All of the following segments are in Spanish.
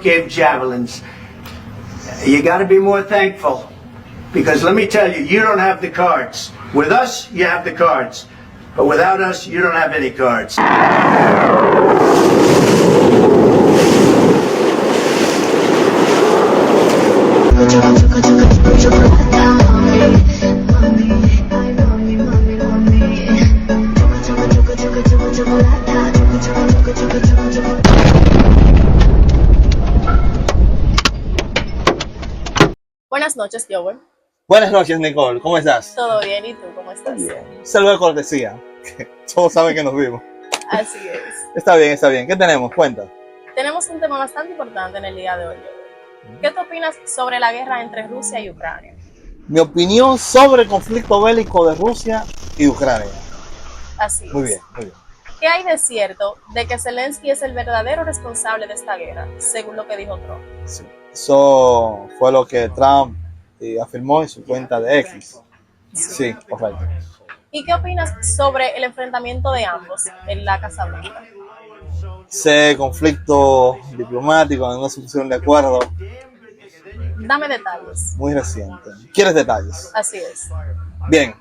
give javelins. You got to be more thankful, because let me tell you, you don't have the cards. With us, you have the cards, but without us, you don't have any cards. Buenas noches, Joel. Buenas noches, Nicole. ¿Cómo estás? ¿Todo bien? ¿Y tú cómo estás? Bien. Saludo de cortesía. Que todos saben que nos vimos. Así es. Está bien, está bien. ¿Qué tenemos? Cuenta. Tenemos un tema bastante importante en el día de hoy, Joel. ¿Qué tú opinas sobre la guerra entre Rusia y Ucrania? Mi opinión sobre el conflicto bélico de Rusia y Ucrania. Así es. Muy bien, muy bien. ¿Qué hay de cierto de que Zelensky es el verdadero responsable de esta guerra, según lo que dijo Trump? Sí. Eso fue lo que Trump afirmó en su cuenta de X. Sí, correcto. ¿Y qué opinas sobre el enfrentamiento de ambos en la Casa Blanca? Ese conflicto diplomático en una solución de acuerdo Dame detalles. muy reciente. ¿Quieres detalles? Así es. Bien.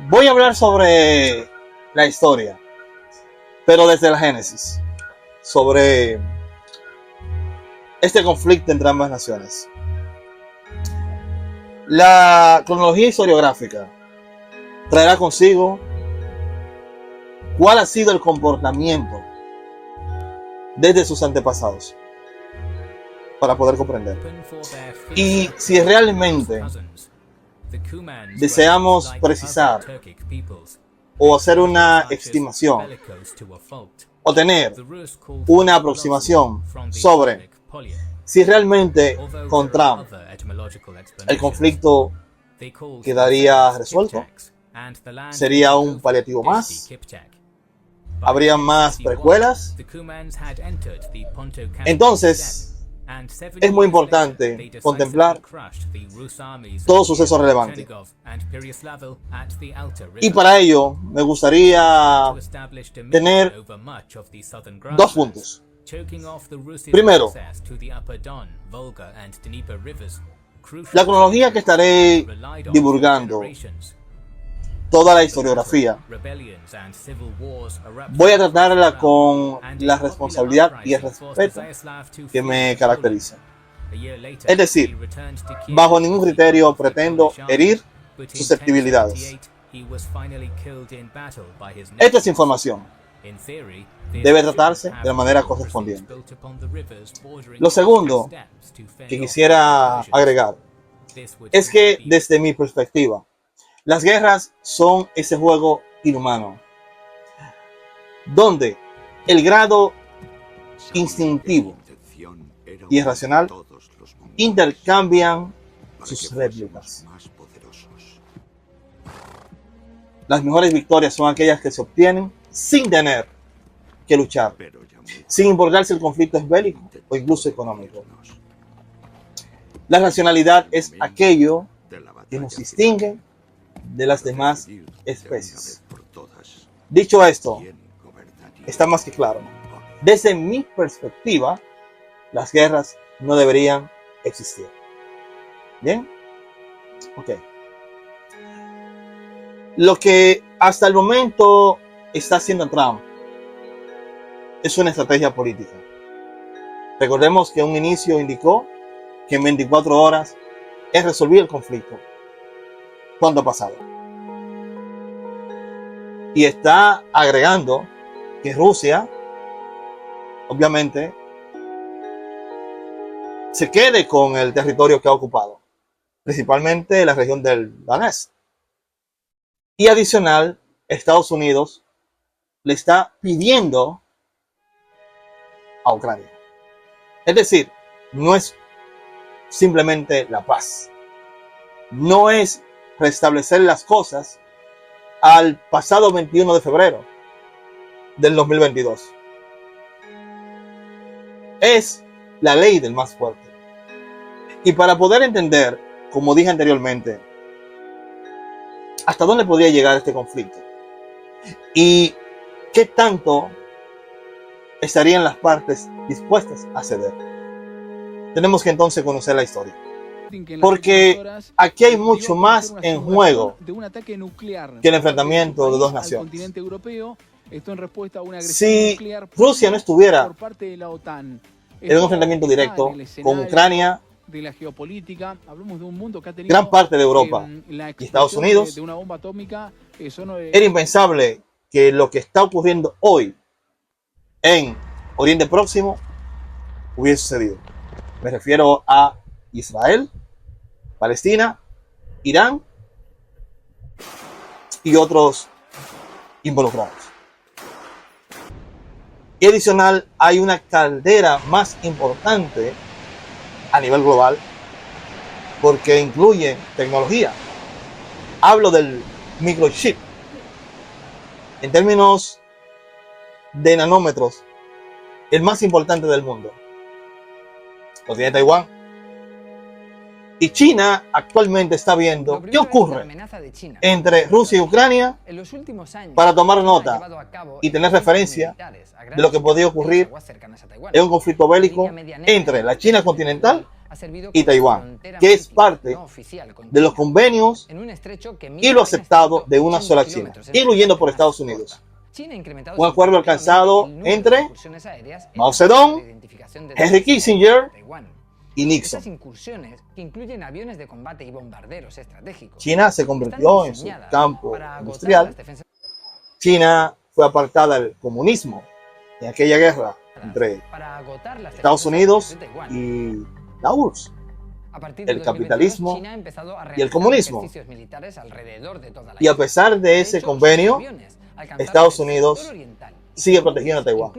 Voy a hablar sobre la historia, pero desde la génesis, sobre este conflicto entre ambas naciones. La cronología historiográfica traerá consigo cuál ha sido el comportamiento desde sus antepasados para poder comprender. Y si realmente deseamos precisar o hacer una estimación o tener una aproximación sobre si realmente con Trump el conflicto quedaría resuelto, sería un paliativo más, habría más precuelas. Entonces es muy importante contemplar todos sucesos relevantes. Y para ello me gustaría tener dos puntos. Primero, la cronología que estaré divulgando, toda la historiografía, voy a tratarla con la responsabilidad y el respeto que me caracteriza. Es decir, bajo ningún criterio pretendo herir susceptibilidades. Esta es información. Debe tratarse de la manera correspondiente. Lo segundo que quisiera agregar es que desde mi perspectiva, las guerras son ese juego inhumano, donde el grado instintivo y irracional intercambian sus réplicas. Las mejores victorias son aquellas que se obtienen sin tener que luchar, sin importar si el conflicto es bélico o incluso económico. La racionalidad es aquello que nos distingue de las demás especies. Dicho esto, está más que claro. Desde mi perspectiva, las guerras no deberían existir. ¿Bien? Ok. Lo que hasta el momento está haciendo Trump es una estrategia política. Recordemos que un inicio indicó que en 24 horas es resolver el conflicto. ¿Cuándo ha pasado? Y está agregando que Rusia, obviamente, se quede con el territorio que ha ocupado, principalmente la región del Donetsk. Y adicional, Estados Unidos le está pidiendo a Ucrania. Es decir, no es simplemente la paz. No es restablecer las cosas al pasado 21 de febrero del 2022. Es la ley del más fuerte. Y para poder entender, como dije anteriormente, hasta dónde podría llegar este conflicto y qué tanto estarían las partes dispuestas a ceder. tenemos que entonces conocer la historia. Porque aquí hay mucho más en juego que el enfrentamiento de dos naciones. Si Rusia no estuviera en un enfrentamiento directo con Ucrania, gran parte de Europa y Estados Unidos, era impensable que lo que está ocurriendo hoy en Oriente Próximo hubiese sucedido. Me refiero a Israel, Palestina, Irán y otros involucrados. Y adicional, hay una caldera más importante a nivel global porque incluye tecnología. Hablo del microchip. En términos de nanómetros, el más importante del mundo lo tiene Taiwán. Y China actualmente está viendo qué ocurre entre Rusia y Ucrania para tomar nota y tener referencia de lo que podría ocurrir en un conflicto bélico entre la China continental y Taiwán, que es parte de los convenios y lo aceptado de una sola China, incluyendo por Estados Unidos. Un acuerdo alcanzado entre Mao Zedong, Henry Kissinger y Nixon. Incursiones que incluyen aviones de combate y bombarderos estratégicos. China se convirtió en su campo industrial. China fue apartada del comunismo en aquella guerra entre Estados Unidos y la URSS. El capitalismo y el comunismo. Y a pesar de ese convenio, Estados Unidos sigue protegiendo a Taiwán.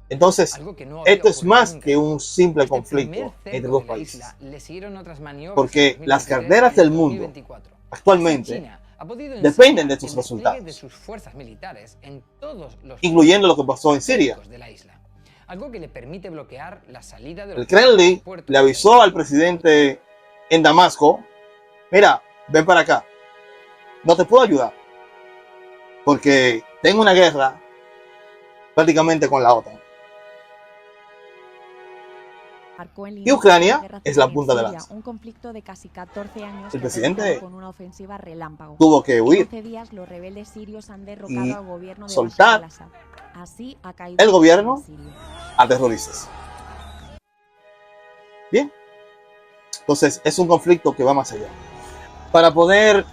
Entonces, esto es más que un simple conflicto entre dos países. Porque las carreras del mundo actualmente dependen de sus resultados, incluyendo lo que pasó en Siria. El Kremlin le avisó al presidente en Damasco: mira, ven para acá, no te puedo ayudar porque tengo una guerra prácticamente con la OTAN. Y Ucrania es la punta de lanza. Un conflicto de casi 14 años el presidente con una ofensiva relámpago. tuvo que huir días, los rebeldes sirios han derrocado y al gobierno de soltar Bashar al-Assad. Así ha caído el gobierno a terroristas. Bien, entonces es un conflicto que va más allá. Para poder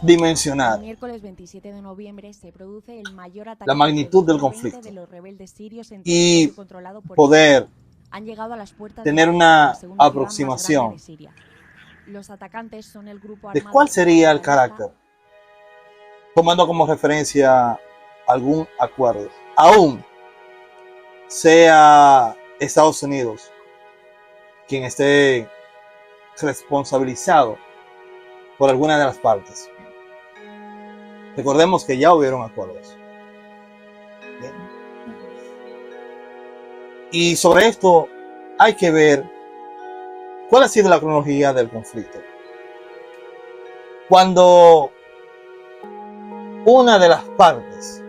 dimensionar el miércoles 27 de noviembre se produce el mayor ataque la magnitud del conflicto de los rebeldes sirios en y controlado por poder han llegado a las puertas tener de una la segunda ciudad aproximación más grande de Siria. Los atacantes son el grupo de armado cuál sería el terrorista carácter, tomando como referencia algún acuerdo, aún sea Estados Unidos quien esté responsabilizado por alguna de las partes. Recordemos que ya hubieron acuerdos. Bien. Y sobre esto hay que ver cuál ha sido la cronología del conflicto. Cuando una de las partes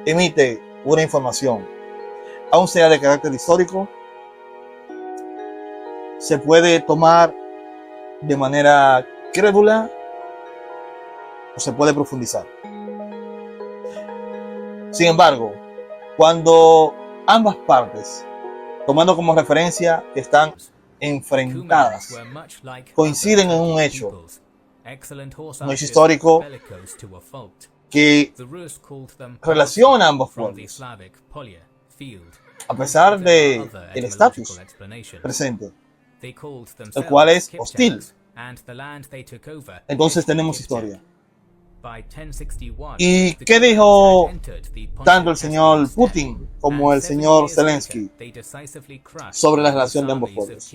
emite una información, aun sea de carácter histórico, se puede tomar de manera crédula o se puede profundizar. Sin embargo, cuando ambas partes, tomando como referencia que están enfrentadas, coinciden en un hecho histórico que relaciona a ambos pueblos, a pesar de el estatus presente, el cual es hostil. Entonces tenemos historia. ¿Y qué dijo tanto el señor Putin como el señor Zelensky sobre la relación de ambos pueblos?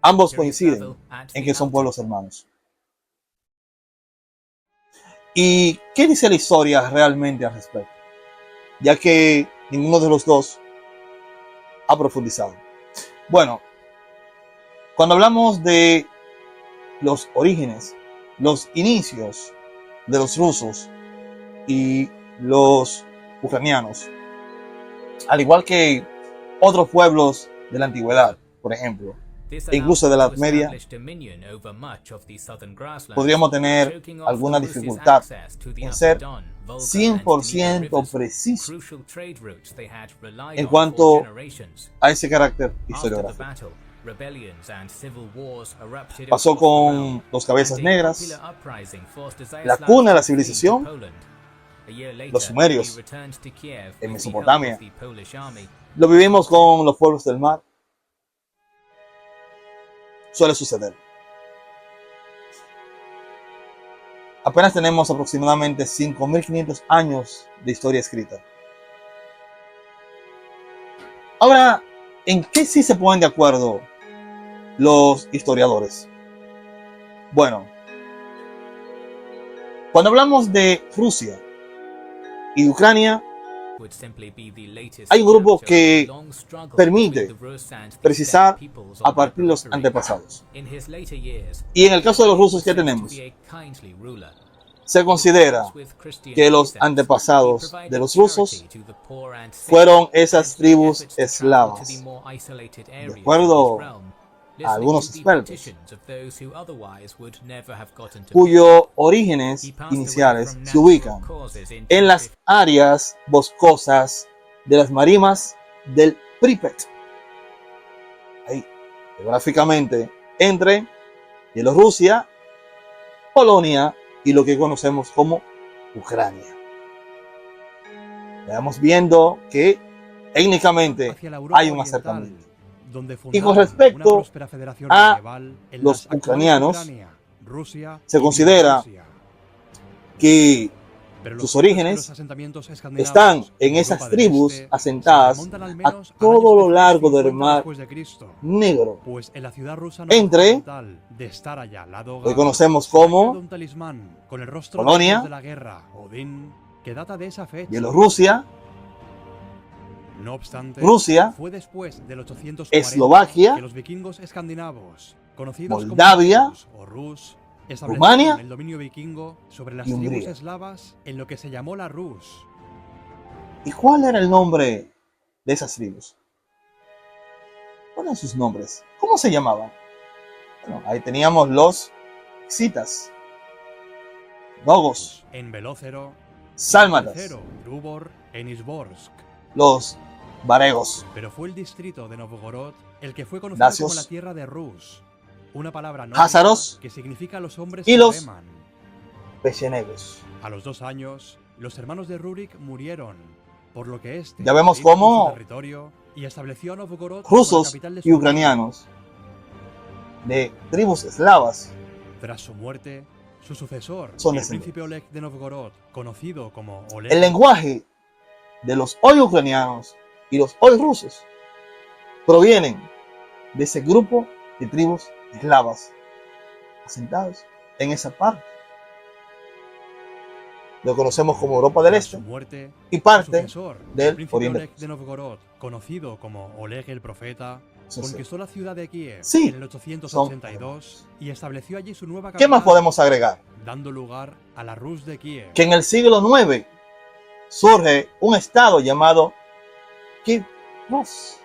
Ambos coinciden en que son pueblos hermanos. ¿Y qué dice la historia realmente al respecto? Ya que ninguno de los dos ha profundizado. Bueno, cuando hablamos de los orígenes, los inicios de los rusos y los ucranianos, al igual que otros pueblos de la antigüedad, por ejemplo, e incluso de la Edad Media, podríamos tener alguna dificultad en ser 100% preciso en cuanto a ese carácter historiográfico. Pasó con los Cabezas Negras, la cuna de la civilización, los sumerios en Mesopotamia. Lo vivimos con los pueblos del mar. Suele suceder. Apenas tenemos aproximadamente 5.500 años de historia escrita. Ahora, ¿en qué sí se ponen de acuerdo los historiadores? Bueno, cuando hablamos de Rusia y Ucrania, hay un grupo que permite precisar a partir de los antepasados. Y en el caso de los rusos, ¿qué tenemos? Se considera que los antepasados de los rusos fueron esas tribus eslavas, de acuerdo a algunos expertos, cuyos orígenes iniciales se ubican en las áreas boscosas de las marimas del Pripet, ahí, geográficamente, entre Bielorrusia, Polonia y lo que conocemos como Ucrania. Estamos viendo que técnicamente hay un acercamiento. Y con respecto a los ucranianos, se considera que sus orígenes están en esas tribus asentadas a todo lo largo del Mar Negro, entre lo que conocemos como Polonia, Bielorrusia, no obstante, Rusia, fue después del 840 Eslovaquia, que los vikingos escandinavos, conocidos Moldavia, como Rus o Rus, establecieron Rumania el dominio vikingo sobre las y tribus Hungría. eslavas en lo que se llamó la Rus. ¿Y cuál era el nombre de esas tribus? ¿Cuáles eran sus nombres? ¿Cómo se llamaban? Bueno, ahí teníamos los Xitas, Nogos, En Belócero, Sálmatas, Tercero, Drubor, en Isborsk. los Varegos, Pero fue el distrito de Novgorod el que fue conocido Dacios, como la tierra de Rus, una palabra nórdica Házaros que significa los hombres y que los reman. Pechenegos. A los 2 años, los hermanos de Rurik murieron, por lo que este Ya vemos se hizo con cómo su territorio y estableció a Novgorod como la Rusos capital de y su reino. ucranianos de tribus eslavas Tras su muerte, su sucesor, son el descendientes. príncipe Oleg de Novgorod, conocido como Oleg, El lenguaje de los hoy ucranianos y los hoy rusos provienen de ese grupo de tribus eslavas asentados en esa parte. Lo conocemos como Europa del tras Este su muerte, y su parte sucesor, del el príncipe Oriente. Oleg de Novgorod, conocido como Oleg el Profeta, Sí, sí. conquistó la ciudad de Kiev Sí, en el 882 y estableció allí su nueva capital, ¿Qué más podemos agregar? dando lugar a la Rus de Kiev. Que en el siglo IX surge un estado llamado Kiev Rus.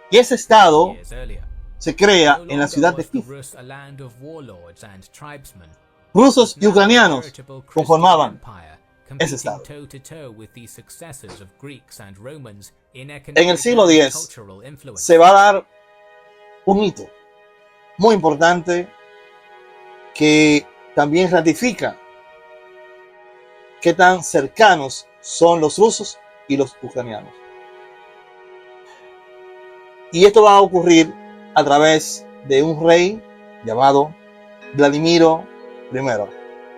Y ese estado se crea en la ciudad de Kiev. Rusos y ucranianos conformaban ese estado. En el siglo X se va a dar un hito muy importante que también ratifica qué tan cercanos son los rusos y los ucranianos. Y esto va a ocurrir a través de un rey llamado Vladimiro I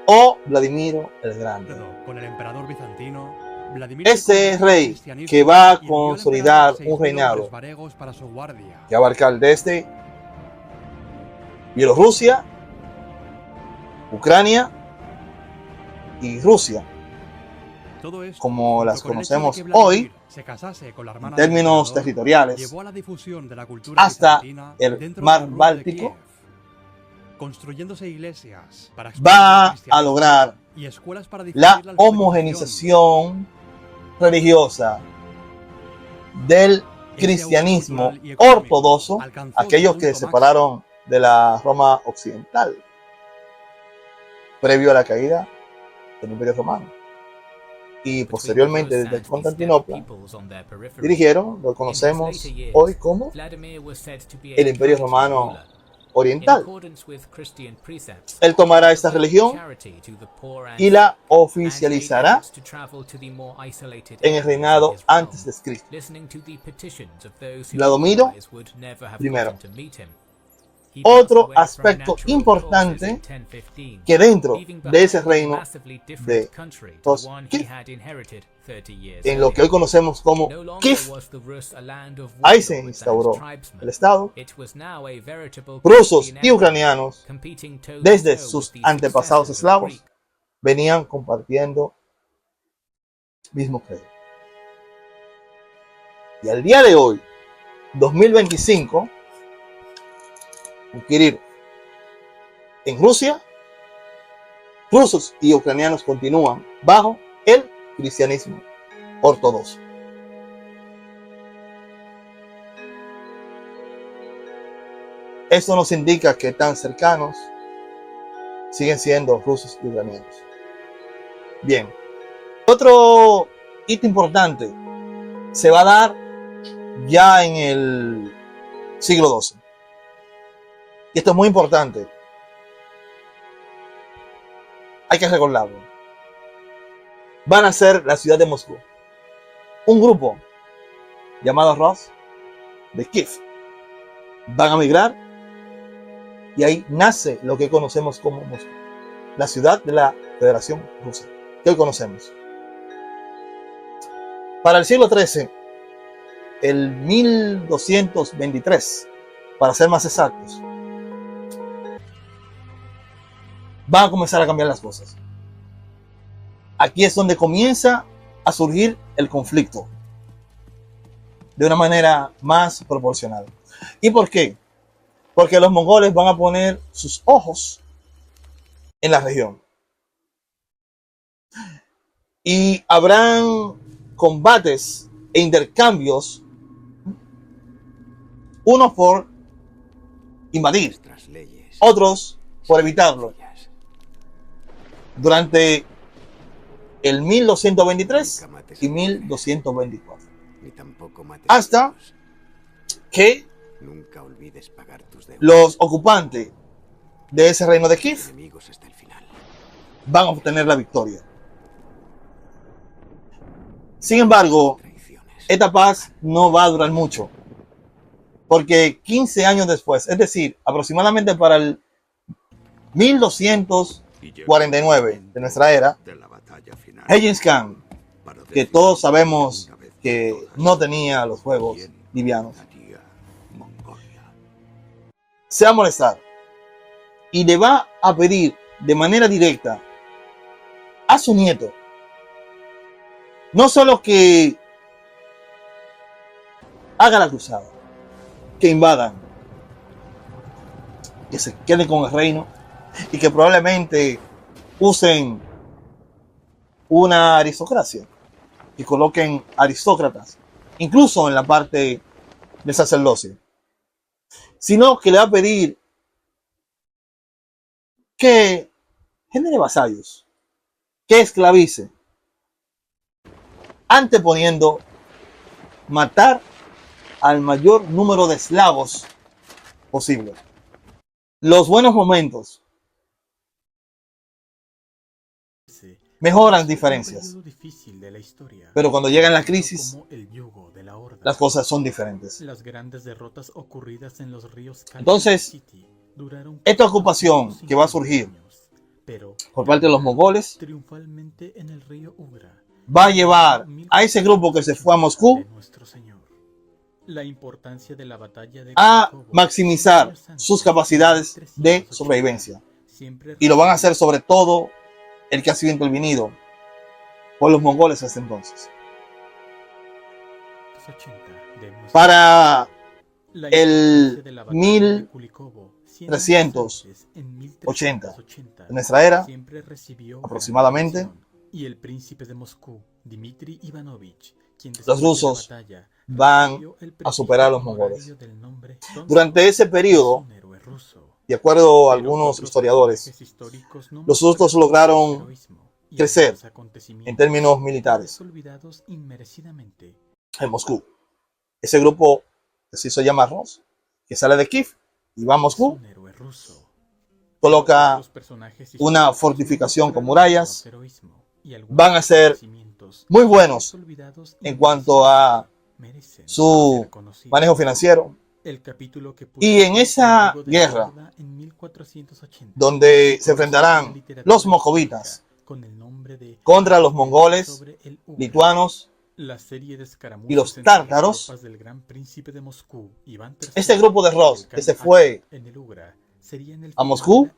o Vladimiro el Grande. Con el emperador bizantino, Vladimir Ese el rey cristianismo que va a y envió al consolidar emperador un reinado 6.000 varegos para su guardia. que abarca desde Bielorrusia, Ucrania y Rusia, Todo esto, como las junto con el hecho de conocemos que Vladimir hoy, se casase con la hermana en del términos emperador, territoriales, llevó a la difusión de la cultura hasta bizantina el dentro mar de la Rus de Báltico, Kiev, construyéndose iglesias para va expandir el a cristianismo lograr y escuelas para la difundir la alfabetización. homogenización religiosa del cristianismo cultural y económico ortodoxo, alcanzó aquellos su que se punto separaron de la Roma occidental, previo a la caída del Imperio Romano. Y posteriormente desde Constantinopla dirigieron lo que conocemos hoy como el Imperio Romano Oriental. Él tomará esta religión y la oficializará en el reinado antes de Cristo. Vladimiro primero. Otro aspecto importante que dentro de ese reino de Toskif, en lo que hoy conocemos como Kiev, ahí se instauró el Estado. Rusos y ucranianos, desde sus antepasados eslavos, venían compartiendo mismo credo. Y al día de hoy, 2025, inquirir en Rusia, rusos y ucranianos continúan bajo el cristianismo ortodoxo. Esto nos indica que tan cercanos siguen siendo rusos y ucranianos. Bien, otro hito importante se va a dar ya en el siglo XII. Y esto es muy importante. Hay que recordarlo. Van a ser la ciudad de Moscú. Un grupo llamado Rus de Kiev. Van a migrar y ahí nace lo que conocemos como Moscú, la ciudad de la Federación Rusa, que hoy conocemos. Para el siglo XIII, el 1223, para ser más exactos, van a comenzar a cambiar las cosas. Aquí es donde comienza a surgir el conflicto de una manera más proporcional. ¿Y por qué? Porque los mongoles van a poner sus ojos en la región. Y habrán combates e intercambios, unos por invadir, otros por evitarlo. Durante el 1223 y 1224. Hasta que los ocupantes de ese reino de Kiev van a obtener la victoria. Sin embargo, esta paz no va a durar mucho, porque 15 años después, es decir, aproximadamente para el 1249 de nuestra era, Genghis Khan, que todos sabemos que no tenía los juegos livianos, se va a molestar y le va a pedir de manera directa a su nieto no solo que haga la cruzada, que invadan, que se queden con el reino y que probablemente usen una aristocracia y coloquen aristócratas, incluso en la parte del sacerdocio, sino que le va a pedir que genere vasallos, que esclavice, anteponiendo matar al mayor número de esclavos posible. Los buenos momentos mejoran diferencias, pero cuando llega la crisis, las cosas son diferentes. Entonces, esta ocupación que va a surgir por parte de los mongoles va a llevar a ese grupo que se fue a Moscú a maximizar sus capacidades de sobrevivencia. Y lo van a hacer sobre todo el que ha sido intervenido por los mongoles hasta entonces. Para el 1380 de nuestra era, aproximadamente, y el príncipe de Moscú, Dmitri Ivanovich, quien los rusos van a superar a los mongoles. Durante ese periodo, de acuerdo a algunos historiadores, los rusos lograron crecer en términos militares en Moscú. Ese grupo que se hizo llamar Rus, que sale de Kiev y va a Moscú, coloca una fortificación con murallas, van a ser muy buenos en cuanto a su manejo financiero. Y en esa guerra, donde se enfrentarán los moscovitas contra los mongoles, lituanos y los tártaros, este grupo de Rus que se fue a Moscú,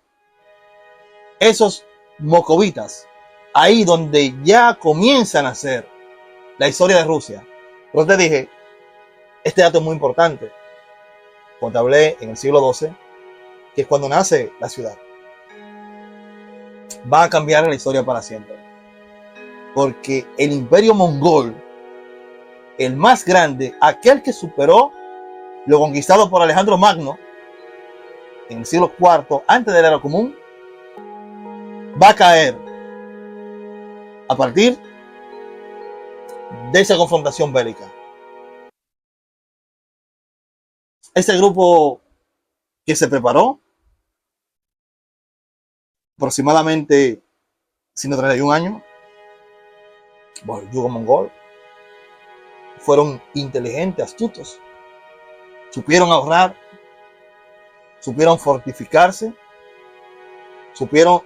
esos moscovitas, ahí donde ya comienzan a hacer la historia de Rusia. Pero te dije, este dato es muy importante. Cuando hablé en el siglo XII, que es cuando nace la ciudad, va a cambiar la historia para siempre. Porque el imperio mongol, el más grande, aquel que superó lo conquistado por Alejandro Magno en el siglo IV, antes de la era común, va a caer a partir de esa confrontación bélica. Este grupo que se preparó, aproximadamente 131 años, bueno, el yugo mongol, fueron inteligentes, astutos, supieron ahorrar, supieron fortificarse, supieron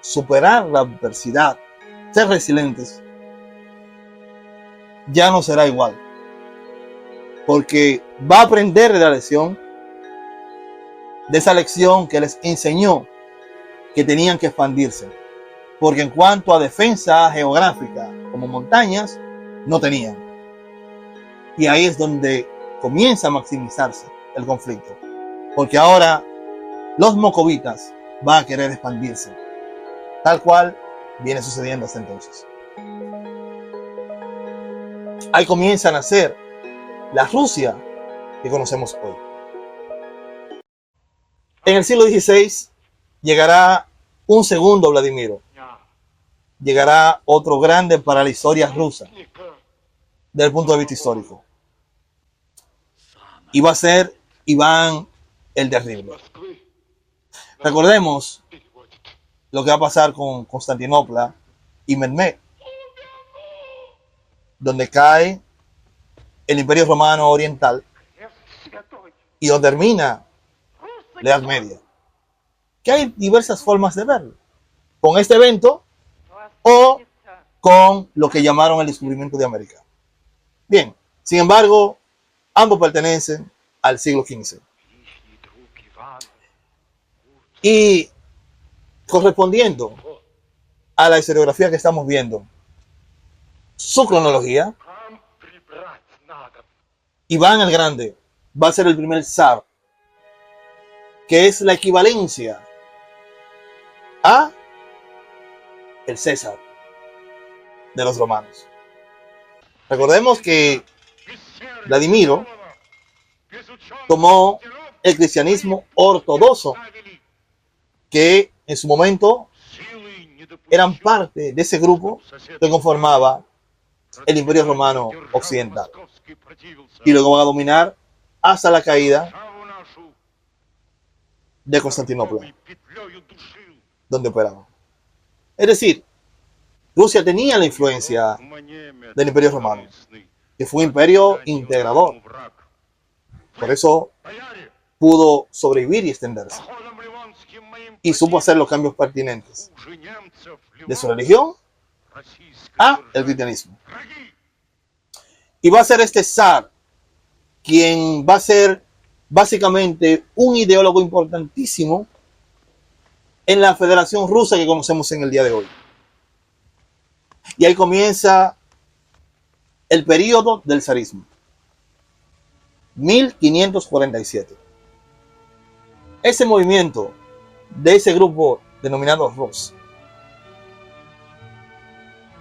superar la adversidad, ser resilientes. Ya no será igual, porque va a aprender de la lección, de esa lección que les enseñó que tenían que expandirse, porque en cuanto a defensa geográfica, como montañas, no tenían. Y ahí es donde comienza a maximizarse el conflicto, porque ahora los moscovitas van a querer expandirse, tal cual viene sucediendo hasta entonces. Ahí comienza a nacer la Rusia que conocemos hoy. En el siglo XVI llegará un segundo Vladimiro. Llegará otro grande para la historia rusa, desde el punto de vista histórico. Y va a ser Iván el Terrible. Recordemos lo que va a pasar con Constantinopla y Mehmed, donde cae el Imperio Romano Oriental y donde termina la Edad Media. Que hay diversas formas de verlo, con este evento o con lo que llamaron el descubrimiento de América. Bien, sin embargo, ambos pertenecen al siglo XV. Y correspondiendo a la historiografía que estamos viendo, su cronología, Iván el Grande va a ser el primer zar, que es la equivalencia a el César de los romanos. Recordemos que Vladimiro tomó el cristianismo ortodoxo, que en su momento eran parte de ese grupo que conformaba el Imperio Romano Occidental, y luego van a dominar hasta la caída de Constantinopla, donde operaban. Es decir, Rusia tenía la influencia del Imperio Romano, que fue un imperio integrador. Por eso pudo sobrevivir y extenderse. Y supo hacer los cambios pertinentes de su religión a el cristianismo. Y va a ser este zar quien va a ser básicamente un ideólogo importantísimo en la Federación Rusa que conocemos en el día de hoy. Y ahí comienza el periodo del zarismo, 1547. Ese movimiento de ese grupo denominado Rus,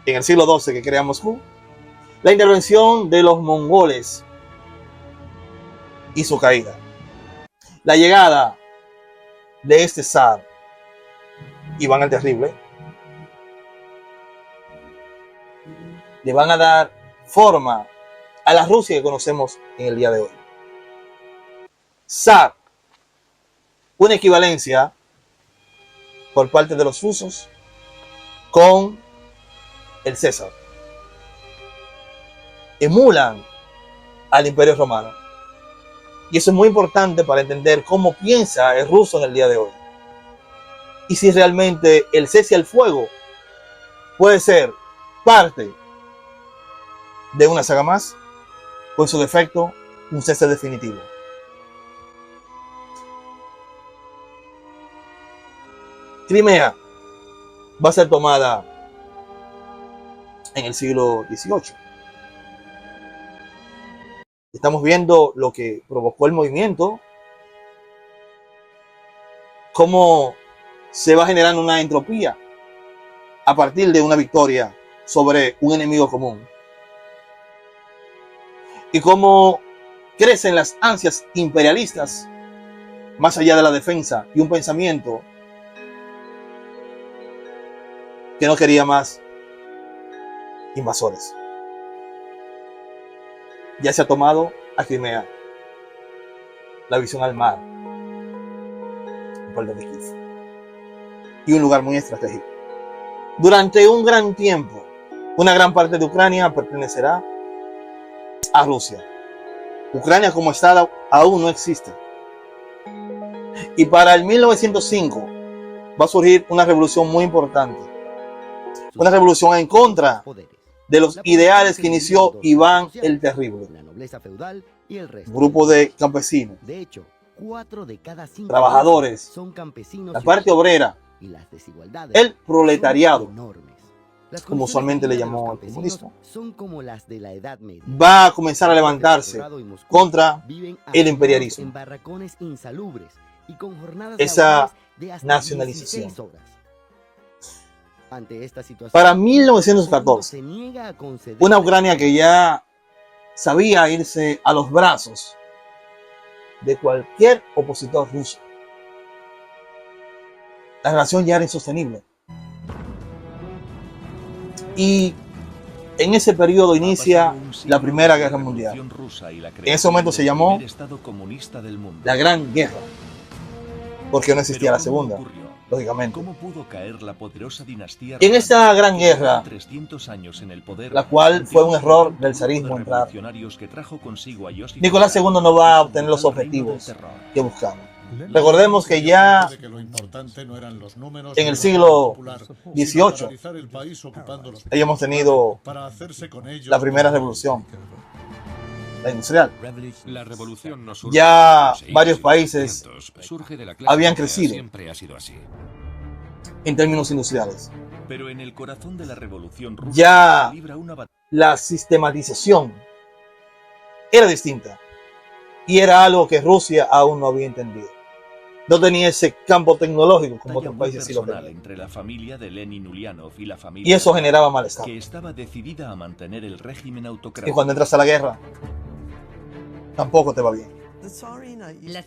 en el siglo XII que crea Moscú, la intervención de los mongoles y su caída. La llegada de este zar, Iván el Terrible, le van a dar forma a la Rusia que conocemos en el día de hoy. Zar, una equivalencia por parte de los rusos con el César. Emulan al Imperio Romano. Y eso es muy importante para entender cómo piensa el ruso en el día de hoy. Y si realmente el cese al fuego puede ser parte de una saga más, o en su defecto, un cese definitivo. Crimea va a ser tomada en el siglo XVIII. Estamos viendo lo que provocó el movimiento, cómo se va generando una entropía a partir de una victoria sobre un enemigo común. Y cómo crecen las ansias imperialistas más allá de la defensa y un pensamiento que no quería más invasores. Ya se ha tomado a Crimea, la visión al mar, el puerto de Kiev, y un lugar muy estratégico. Durante un gran tiempo, una gran parte de Ucrania pertenecerá a Rusia. Ucrania como Estado aún no existe. Y para el 1905 va a surgir una revolución muy importante. Una revolución en contra de los ideales que inició Iván el Terrible. Un grupo de campesinos, De hecho, 4 de cada 5 trabajadores, son campesinos la parte obrera, y las desigualdades el proletariado, son enormes. Las como condiciones usualmente de le vida de llamó los el campesinos comunismo, son como las de la Edad Media. va a comenzar a levantarse contra Viven el hacinados imperialismo. en barracones insalubres y con jornadas Esa laborales de hasta nacionalización. 16 horas. Ante esta situación, Para el 1914, se niega a conceder una Ucrania que ya sabía irse a los brazos de cualquier opositor ruso. La relación ya era insostenible. Y en ese periodo inicia la Primera Guerra Mundial. En ese momento se llamó la Gran Guerra, porque no existía la Segunda, lógicamente. ¿Cómo pudo caer la poderosa dinastía En esta Gran que llevó Guerra, 300 años en el poder, la cual fue un error ante del un zarismo grupo de entrar, revolucionarios que trajo consigo a Josip Nicolás II Stalin no va a y obtener los fundó el reino objetivos del terror. que buscamos. Recordemos que ya en el siglo XVIII hayamos tenido la primera revolución, la industrial. La revolución no surge Ya en los varios 600, países 500, surge de la clase habían obrera, crecido siempre ha sido así. en términos industriales. Pero en el corazón de la revolución rusa Ya se libra una batalla. la sistematización era distinta y era algo que Rusia aún no había entendido. No tenía ese campo tecnológico como otros muy países sí lo personal tenían. entre la familia de Lenin Ulyanov y la Y familia eso generaba malestar. que estaba decidida a mantener el régimen Y autocrático. cuando entras a la guerra, tampoco te va bien.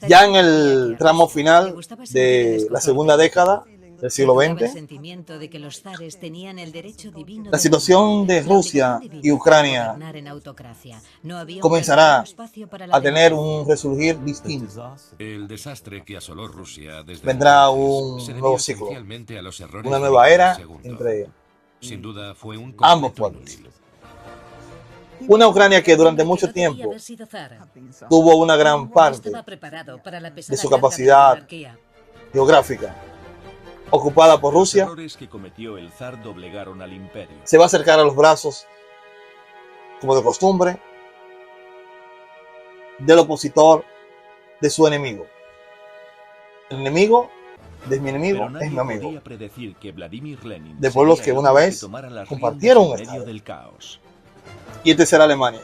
Ya en el tramo final de la segunda década del siglo XX, la situación de Rusia y Ucrania comenzará a tener un resurgir distinto. El desastre que asoló Rusia desde Vendrá entonces un se nuevo debió ciclo, esencialmente a los errores una de nueva era Nicolás II. entre Sin duda fue un ambos conflicto pueblos. inútil. Una Ucrania que durante mucho tiempo tuvo una gran parte de su capacidad geográfica ocupada por Los Rusia, errores que cometió el zar doblegaron al imperio. se va a acercar a los brazos, como de costumbre, del opositor, de su enemigo. El enemigo de mi enemigo Pero es nadie mi amigo. podía predecir que Vladimir Lenin De pueblos sería que el una hombre vez tomara las compartieron riendas un en medio estado. del caos. Y este será Alemania.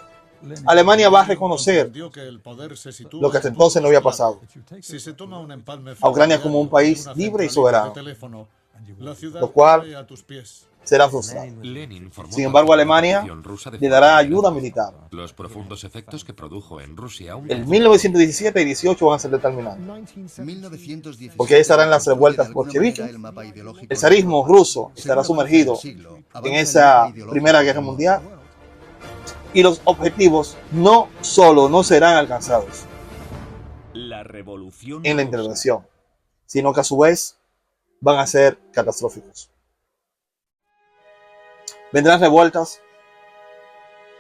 Alemania va a reconocer lo que hasta entonces no había pasado. A Ucrania como un país libre y soberano. La ciudad lo cual cae a tus pies. será frustrado. Lenin formó Sin embargo, parte de la Alemania Revolución Rusa de le dará forma ayuda directa. militar. Los profundos efectos que produjo en Rusia un En 1917 y 18 van a ser determinantes, 1917 porque ahí estarán las concluye revueltas de alguna bolcheviques. manera el mapa ideológico El zarismo ruso Según estará avance sumergido el siglo, en avanza el esa mapa ideológico Primera Guerra del mundo. Mundial, y los objetivos no solo no serán alcanzados La revolución en la rusa. intervención, sino que a su vez van a ser catastróficos. Vendrán revueltas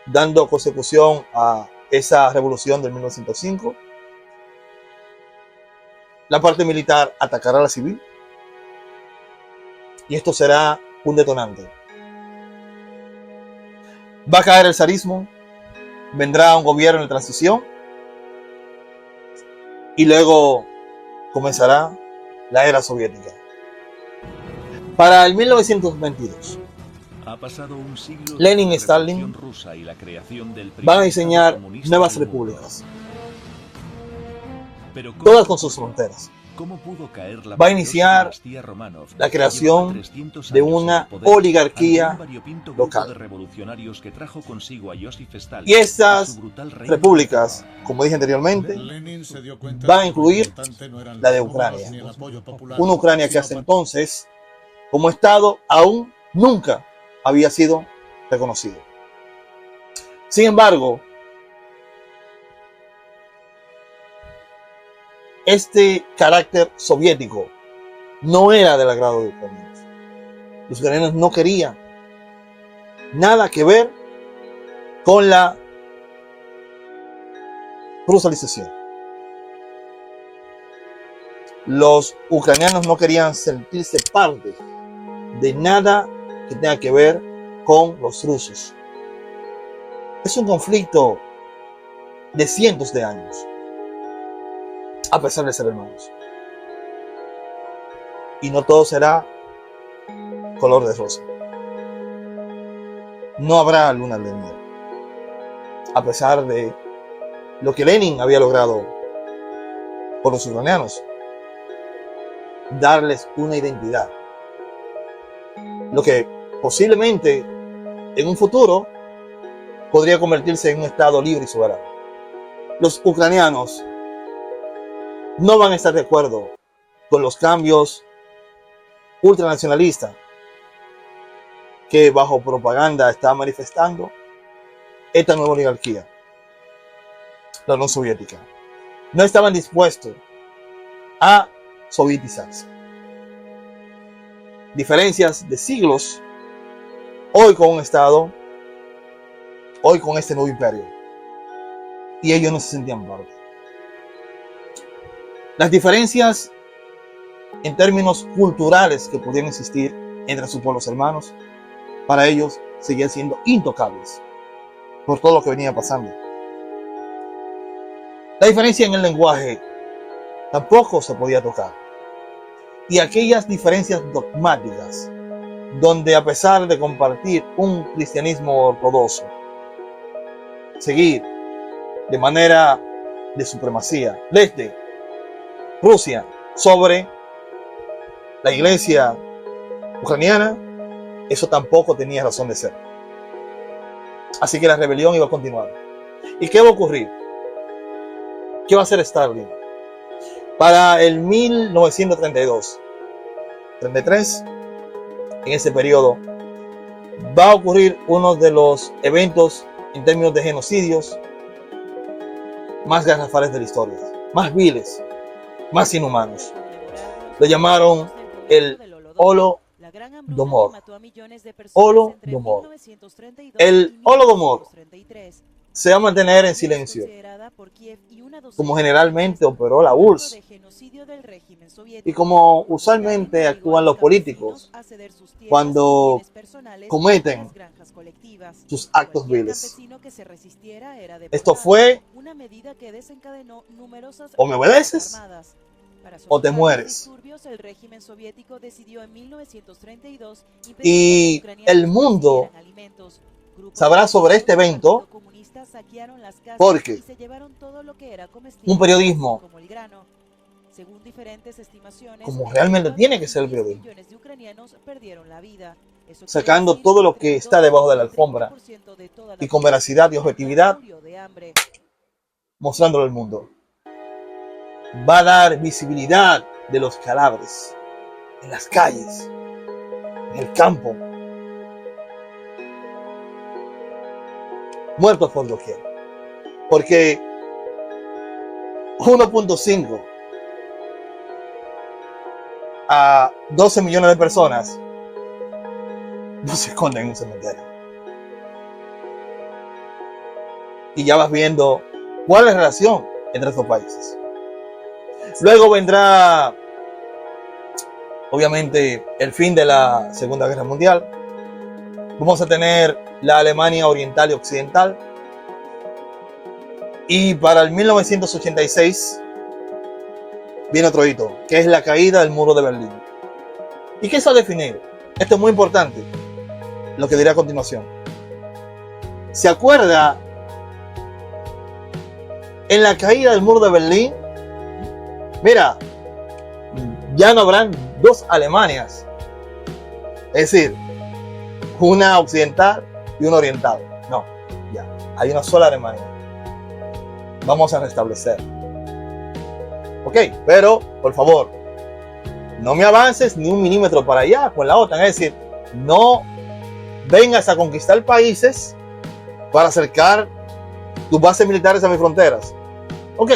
dando consecución a esa revolución del 1905. La parte militar atacará a la civil y esto será un detonante. Va a caer el zarismo, vendrá un gobierno de transición y luego comenzará la era soviética. Para el 1922, Ha pasado un siglo Lenin y desde la Stalin Revolución Rusa y la creación del primer van a Estado diseñar comunista nuevas del mundo. repúblicas, Pero todas con sus fronteras. ¿cómo pudo caer la Va a poderosa iniciar dinastía Romanov, la que creación llevaba 300 de años en una el poder, oligarquía ante un variopinto grupo local. de revolucionarios que trajo consigo a Joseph Stalin Y estas su brutal reino repúblicas, como dije anteriormente, Lenin se dio cuenta van a de que lo incluir importante no eran la de los números Ucrania. ni el apoyo popular, Una Ucrania que sino hasta entonces, como Estado, aún nunca había sido reconocido. Sin embargo, este carácter soviético no era del agrado de los ucranianos. Los ucranianos no querían nada que ver con la rusalización. Los ucranianos no querían sentirse parte de nada que tenga que ver con los rusos. Es un conflicto de cientos de años, a pesar de ser hermanos. Y no todo será color de rosa. No habrá luna de miel, a pesar de lo que Lenin había logrado por los ucranianos, darles una identidad, lo que posiblemente en un futuro podría convertirse en un estado libre y soberano. Los ucranianos no van a estar de acuerdo con los cambios ultranacionalistas que bajo propaganda está manifestando esta nueva oligarquía, la Unión Soviética. No estaban dispuestos a sovietizarse. Diferencias de siglos, hoy con un Estado, hoy con este nuevo imperio. Y ellos no se sentían parte. Las diferencias en términos culturales que pudieran existir entre sus pueblos hermanos, para ellos seguían siendo intocables por todo lo que venía pasando. La diferencia en el lenguaje tampoco se podía tocar. Y aquellas diferencias dogmáticas, donde a pesar de compartir un cristianismo ortodoxo, seguir de manera de supremacía desde Rusia sobre la iglesia ucraniana, eso tampoco tenía razón de ser. Así que la rebelión iba a continuar. ¿Y qué va a ocurrir? ¿Qué va a hacer Stalin? Para el 1932, 33, en ese periodo, va a ocurrir uno de los eventos en términos de genocidios más garrafales de la historia, más viles, más inhumanos. Lo llamaron el Holodomor. Holodomor. El Holodomor se va a mantener en silencio, como generalmente operó la URSS y como usualmente actúan los políticos cuando cometen sus actos viles. Esto fue: o me obedeces o te mueres. Y el mundo sabrá sobre este evento porque un periodismo Según diferentes estimaciones, como realmente tiene que ser el periodismo, millones de ucranianos perdieron la vida. Eso quiere sacando decir todo lo que que está debajo de la alfombra 30% de toda la y con veracidad y objetividad, murió de hambre. mostrándolo al mundo. Va a dar visibilidad de los cadáveres en las calles, en el campo, muertos por doquier. Porque 1.5 a 12 millones de personas no se esconden en un cementerio. Y ya vas viendo cuál es la relación entre estos países. Luego vendrá, obviamente, el fin de la Segunda Guerra Mundial. Vamos a tener la Alemania Oriental y Occidental. Y para el 1986 viene otro hito, que es la caída del muro de Berlín. ¿Y qué es a definir? Esto es muy importante, lo que diré a continuación. ¿Se acuerda? En la caída del muro de Berlín, mira, ya no habrán dos Alemanias. Es decir, una occidental y una oriental. No, ya, hay una sola Alemania. Vamos a restablecer. Ok, pero, por favor, no me avances ni un milímetro para allá con la OTAN. Es decir, no vengas a conquistar países para acercar tus bases militares a mis fronteras. Ok.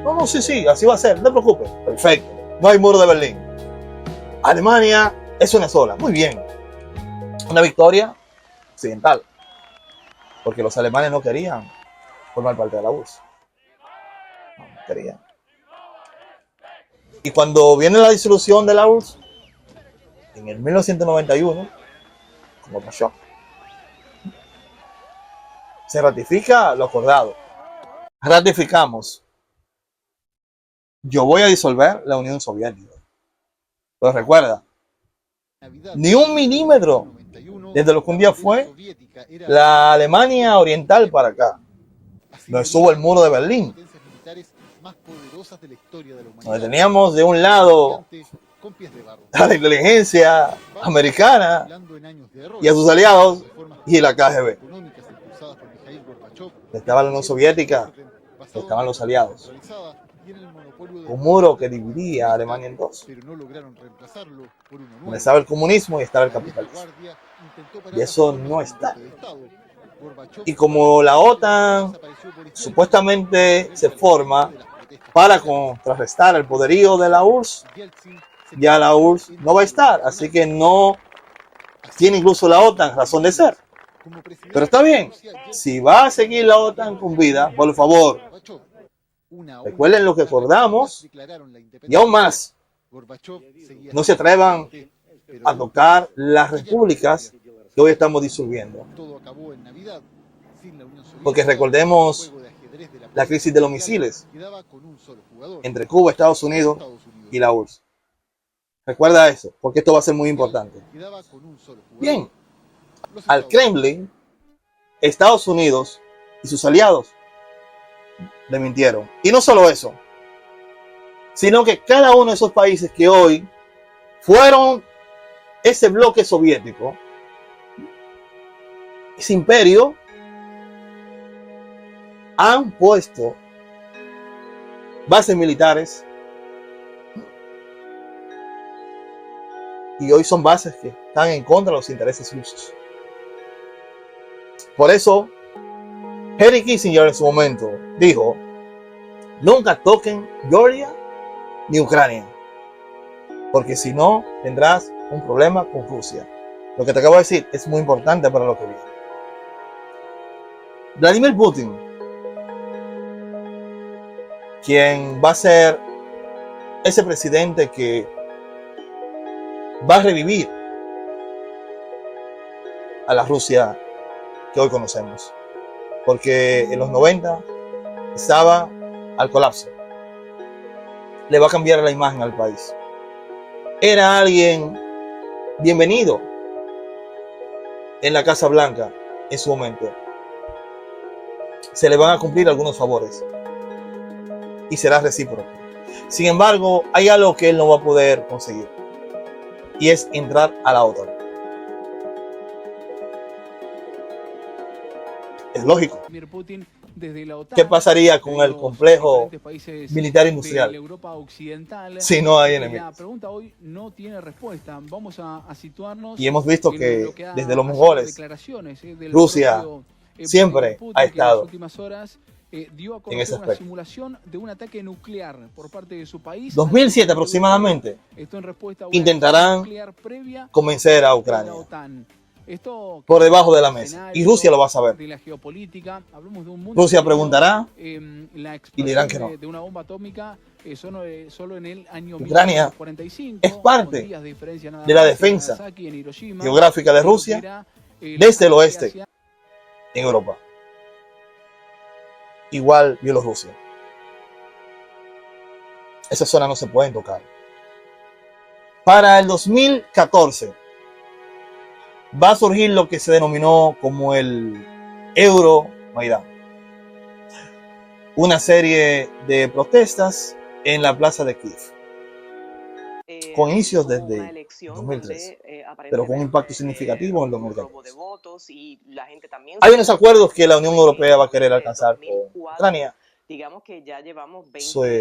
No, sí, así va a ser, no te preocupes. Perfecto. No hay muro de Berlín. Alemania es una sola. Muy bien. Una victoria occidental. Porque los alemanes no querían formar parte de la URSS. No querían. Y cuando viene la disolución de la URSS, en el 1991, como pasó, se ratifica lo acordado. Ratificamos. Yo voy a disolver la Unión Soviética. Pero recuerda, ni un milímetro desde lo que un día fue la Alemania Oriental para acá, donde estuvo el muro de Berlín, donde teníamos de un lado a la inteligencia americana y a sus aliados y la KGB. Estaba la Unión Soviética, estaban los aliados. Un muro que dividía a Alemania en dos. Donde estaba el comunismo y estaba el capitalismo. Y eso no está. Y como la OTAN supuestamente se forma para contrarrestar el poderío de la URSS, ya la URSS no va a estar. Así que no tiene incluso la OTAN razón de ser. Pero está bien. Si va a seguir la OTAN con vida, por favor, recuerden lo que acordamos y aún más, no se atrevan a tocar las repúblicas que hoy estamos disolviendo. Porque recordemos la crisis de los misiles entre Cuba, Estados Unidos y la URSS. Recuerda eso, porque esto va a ser muy importante. Bien, al Kremlin, Estados Unidos y sus aliados le mintieron. Y no solo eso, sino que cada uno de esos países que hoy fueron ese bloque soviético, ese imperio, han puesto bases militares y hoy son bases que están en contra de los intereses rusos. Por eso, Henry Kissinger en su momento dijo: nunca toquen Georgia ni Ucrania, porque si no tendrás un problema con Rusia. Lo que te acabo de decir es muy importante para lo que viene. Vladimir Putin, quien va a ser ese presidente que va a revivir a la Rusia que hoy conocemos, porque en los 90 estaba al colapso. Le va a cambiar la imagen al país. Era alguien bienvenido en la Casa Blanca en su momento. Se le van a cumplir algunos favores y será recíproco. Sin embargo, hay algo que él no va a poder conseguir, y es entrar a la OTAN. Es lógico. ¿Qué pasaría con el complejo militar industrial si no hay enemigos? Y hemos visto que desde los mongoles, Rusia siempre ha estado en ese aspecto. 2007 aproximadamente intentarán convencer a Ucrania por debajo de la mesa, y Rusia lo va a saber. Rusia preguntará y dirán que no. Ucrania es parte de la defensa geográfica de Rusia desde el oeste en Europa. Igual Bielorrusia. Esas zonas no se pueden tocar. Para el 2014 va a surgir lo que se denominó como el Euromaidán. Una serie de protestas en la plaza de Kiev, con inicios desde 2013, pero con un impacto significativo en el 2014. Hay unos acuerdos que la Unión Europea va a querer alcanzar con Ucrania.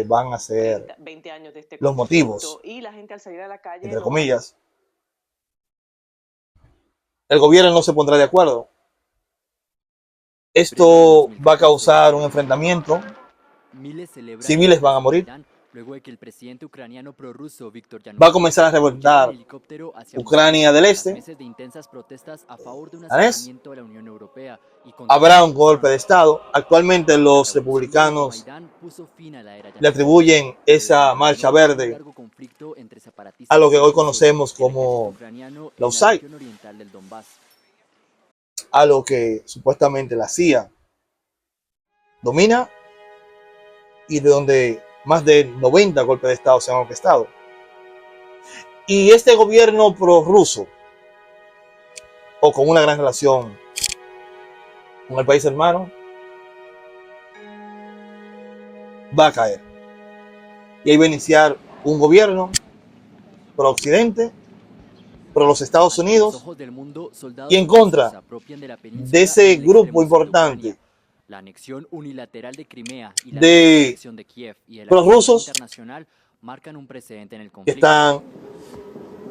Van a ser los motivos, entre comillas. El gobierno no se pondrá de acuerdo. Esto va a causar un enfrentamiento. Civiles van a morir. Va a comenzar a revoltar Ucrania del Este. Habrá un golpe de Estado. Actualmente los republicanos le atribuyen esa marcha verde a lo que hoy conocemos como la USAID, a lo que supuestamente la CIA domina y de donde más de 90 golpes de Estado se han orquestado. Y este gobierno prorruso, o con una gran relación con el país hermano, va a caer. Y ahí va a iniciar un gobierno pro Occidente, pro los Estados Unidos, y en contra de ese grupo importante de prorrusos que están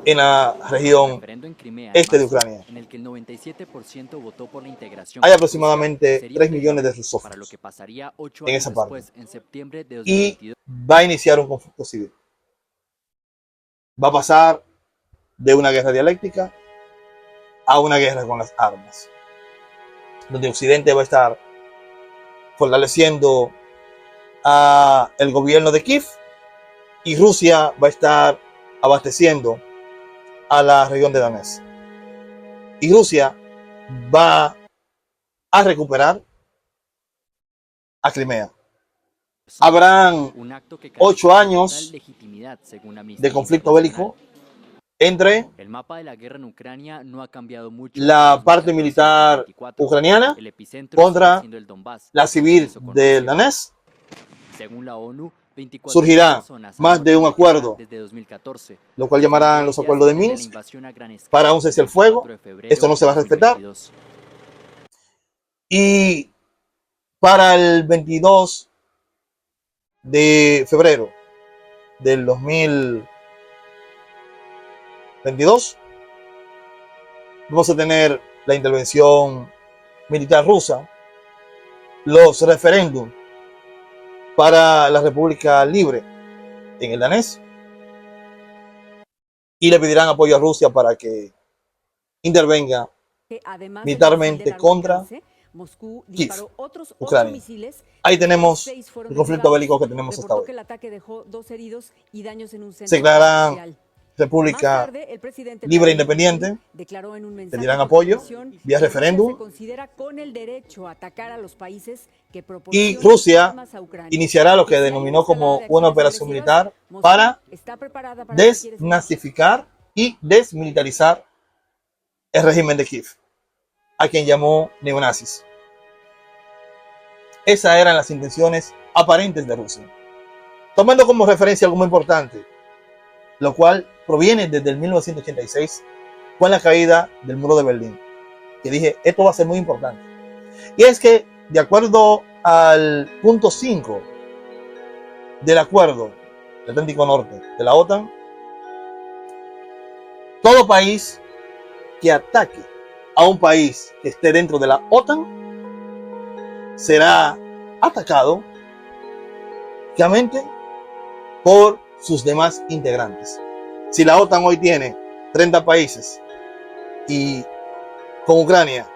en la región este de Ucrania. Hay aproximadamente 3 millones de rusófonos en esa parte. Y va a iniciar un conflicto civil. Va a pasar de una guerra dialéctica a una guerra con las armas, donde Occidente va a estar fortaleciendo al gobierno de Kiev y Rusia va a estar abasteciendo a la región de Donetsk. Y Rusia va a recuperar a Crimea. Habrán 8 años de conflicto bélico entre la parte militar ucraniana contra la civil del Donetsk. Surgirá más de un acuerdo, lo cual llamarán los acuerdos de Minsk, para un cese al fuego. Esto no se va a respetar. Y para el 22 de febrero del 2022 vamos a tener la intervención militar rusa, los referéndums para la República Libre en el Donetsk, y le pedirán apoyo a Rusia para que intervenga militarmente contra Kiev, Ucrania. Ahí tenemos el conflicto bélico que tenemos hasta hoy. Se declararán República Libre e Independiente, pedirán apoyo vía referéndum, y Rusia iniciará lo que denominó como una operación militar para desnazificar y desmilitarizar el régimen de Kiev, a quien llamó neonazis. Esas eran las intenciones aparentes de Rusia. tomando como referencia algo muy importante, lo cual proviene desde el 1986, con la caída del muro de Berlín, que dije, esto va a ser muy importante. Y es que, de acuerdo al punto 5 del Acuerdo del Atlántico Norte de la OTAN, todo país que ataque a un país que esté dentro de la OTAN será atacado únicamente por sus demás integrantes. Si la OTAN hoy tiene 30 países y con Ucrania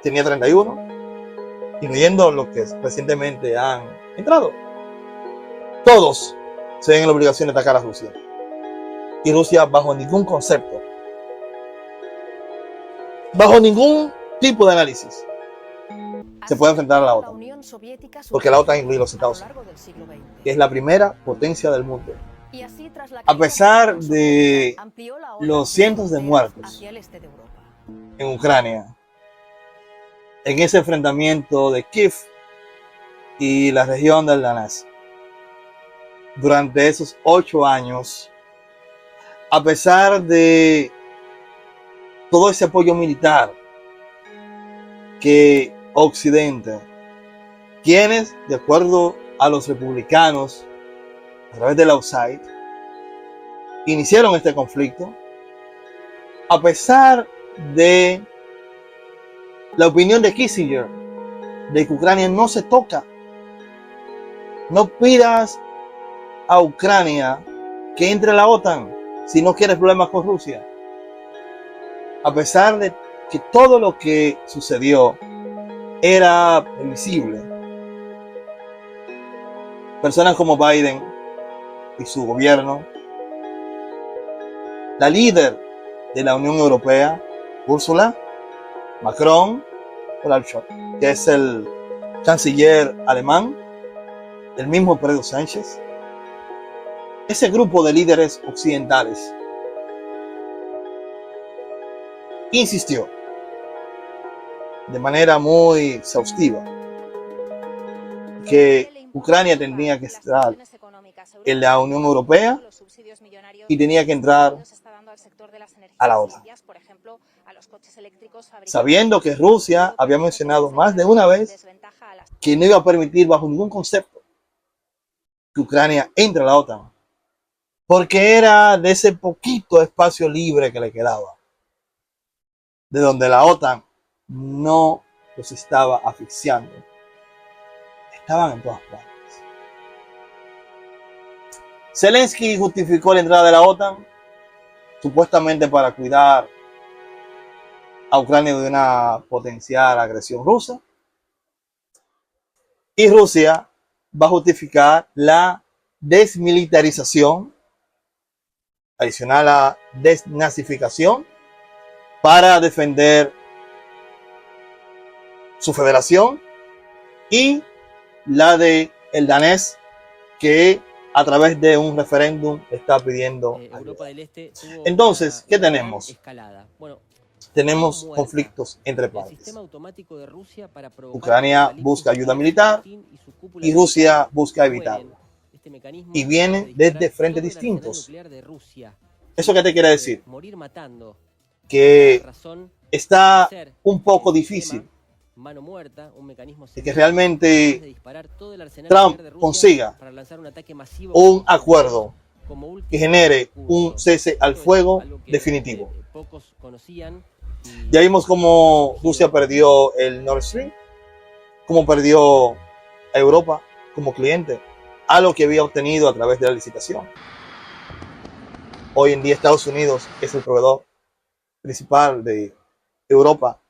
tenía 31, incluyendo los que recientemente han entrado, todos se ven en la obligación de atacar a Rusia. Y Rusia, bajo ningún concepto, bajo ningún tipo de análisis, se puede enfrentar a la OTAN. Porque la OTAN incluye los Estados Unidos, que es la primera potencia del mundo. A pesar de los cientos de muertos en Ucrania, en ese enfrentamiento de Kiev y la región del Donetsk, durante esos 8 años, a pesar de todo ese apoyo militar que Occidente, quienes, de acuerdo a los republicanos, a través de la USAID, iniciaron este conflicto, a pesar de la opinión de Kissinger de que Ucrania no se toca. No pidas a Ucrania que entre a la OTAN si no quieres problemas con Rusia. A pesar de que todo lo que sucedió era previsible, personas como Biden y su gobierno, la líder de la Unión Europea, Ursula, Macron, Olaf Scholz, que es el canciller alemán, el mismo Pedro Sánchez, ese grupo de líderes occidentales insistió de manera muy exhaustiva que Ucrania tenía que estar en la Unión Europea y tenía que entrar a la OTAN, sabiendo que Rusia había mencionado más de una vez que no iba a permitir bajo ningún concepto que Ucrania entre a la OTAN, porque era de ese poquito espacio libre que le quedaba, de donde la OTAN no los estaba asfixiando. Estaban en todas partes. Zelensky justificó la entrada de la OTAN supuestamente para cuidar a Ucrania de una potencial agresión rusa. Y Rusia va a justificar la desmilitarización, adicional a desnazificación, para defender su federación y la de el danés, que a través de un referéndum está pidiendo ayuda. Entonces, ¿qué tenemos? Tenemos conflictos entre partes. Ucrania busca ayuda militar y Rusia busca evitarlo. Y vienen desde frentes distintos. ¿Eso qué te quiere decir? Que está un poco difícil de que realmente Trump consiga un acuerdo que genere un cese al fuego definitivo. Ya vimos cómo Rusia perdió el Nord Stream, cómo perdió a Europa como cliente, algo que había obtenido a través de la licitación. Hoy en día Estados Unidos es el proveedor principal de Europa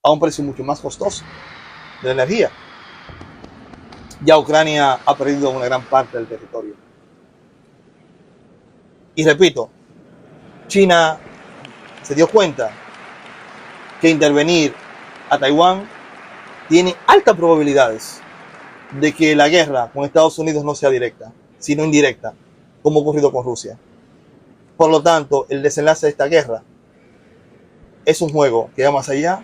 a un precio mucho más costoso de la energía. Ya Ucrania ha perdido una gran parte del territorio. Y repito, China se dio cuenta que intervenir a Taiwán tiene altas probabilidades de que la guerra con Estados Unidos no sea directa, sino indirecta, como ha ocurrido con Rusia. Por lo tanto, el desenlace de esta guerra es un juego que va más allá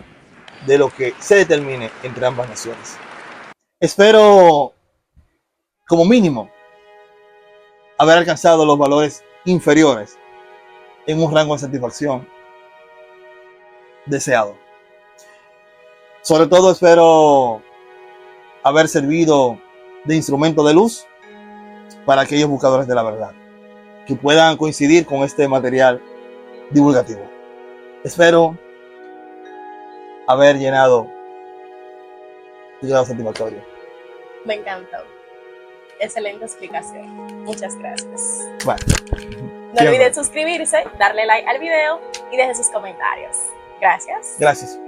de lo que se determine entre ambas naciones. Espero, como mínimo, haber alcanzado los valores inferiores en un rango de satisfacción deseado. Sobre todo espero haber servido de instrumento de luz para aquellos buscadores de la verdad que puedan coincidir con este material divulgativo. Espero haber llenado tu grado satisfactorio. Me encantó. Excelente explicación. Muchas gracias. Bueno, No olviden suscribirse, darle like al video y dejen sus comentarios. Gracias. gracias.